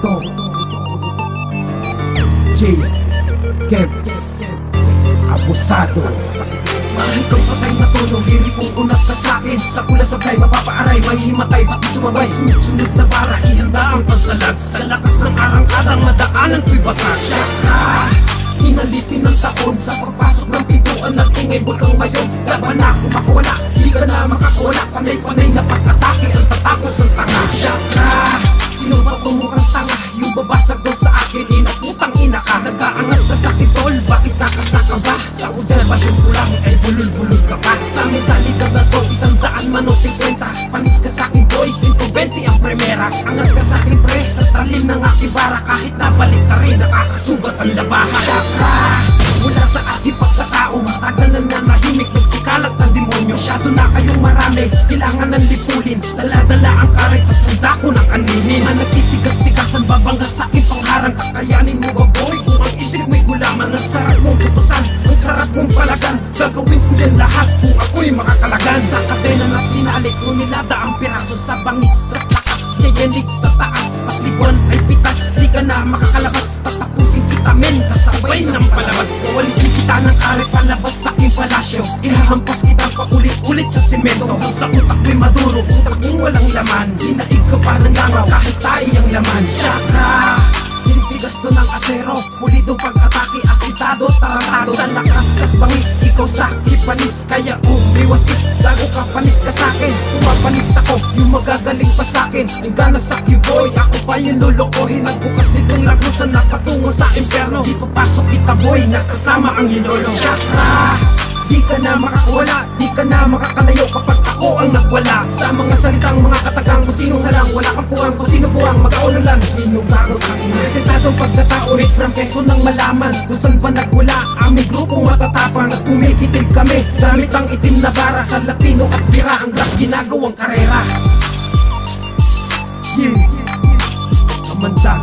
ito J. Kebs Abusado. Mahal ko'y patay na tono, lirik kong unat ka sa'kin. Sa pula sablay, mapapaaray, may himatay, pati sumabay. Sunod-sunod na para ihanda ang pagsalag. Sa lakas ng arang-adang madaanan ko'y basag. Syakra, inalipin ng taon. Sa pagpasok ng pintuan ng tingay bulkang mayon. Laban na ako makawala, di ka na makakawala. Panay-panay na pag-atake, ang tatapos ang tanga. Syakra, sino ba tumukhang tanga? Yung babasag doon sa akin, inaputang ina ka. Nag-aangas ka sa kitol, bakit nakasaka ba? Sa obserbasyon ko lang ay bulol-bulol ka pa. Sa aming talidad na to, 100 man o 50. Panis ka sa'kin boy, 120 ang premera. Angat ka sa'kin pre, sa talim ng aking bara. Kahit nabalik ka rin, nakakasugat ang labahan. Syakra, mula sa aking pagkatao, matagal na nanahimik, nagsikalat ng demonyo. Masyado na kayong marami, kailangan ng lipulin. Dala-dala ang karet at handa ko ng anihin. Ang nagtitigas-tigasan, babangga sa'king pangharang. Kakayanin mo ba boy, kung ang isip mo'y gulaman. Ang sarap mong putusan, ang sarap mong palagan. Gagawin ko yan lahat kung ako'y makakalagan. Sa kadena na pinalik ko nilada ang piraso. Sa bangis at lakas, yayanig sa taas. At libuan ay pitas, di ka na makakalabas. Tatapusin kita men, kasabay ng palabas. Walisin kita ng are palabas sa aking palasyo. Ihahampas kita pa ulit-ulit sa semento. Hanggang sa utak ko'y maduro, utak kong walang laman. Dinaig ka pa ng langaw kahit tayo ang laman. Syakra, sinipigas doon ang asero, pulidong pag-atake, asitado, tarantado. Sa lakas at bangis, ikaw sa panis. Kaya umiwas is, gago ka, panis ka sa'kin. Pumapanis ako, yung magagaling pa sa'kin. Ang gana sa kiboy, ako pa yung lulukohin. Nagbukas nitong lagusan na patungo sa imperno. Di papasok kita boy, nakasama ang hinolo. Syakra, di ka na makakawala, di ka na makakalayo kapag ako ang nagwala. Sa mga salitang mga katagang, kung sinong halang, wala kang puwang, kung sino buwang, mag-aunulan, sinong gagot ang ina. Presentadong pagkatao, rate ng peso nang malaman kung saan ba nagwala. Aming grupong matatapang at kumikitil kami gamit ang itim na bara. Sa Latino at Pira, ang rap ginagawang karera. Yeah, Amanda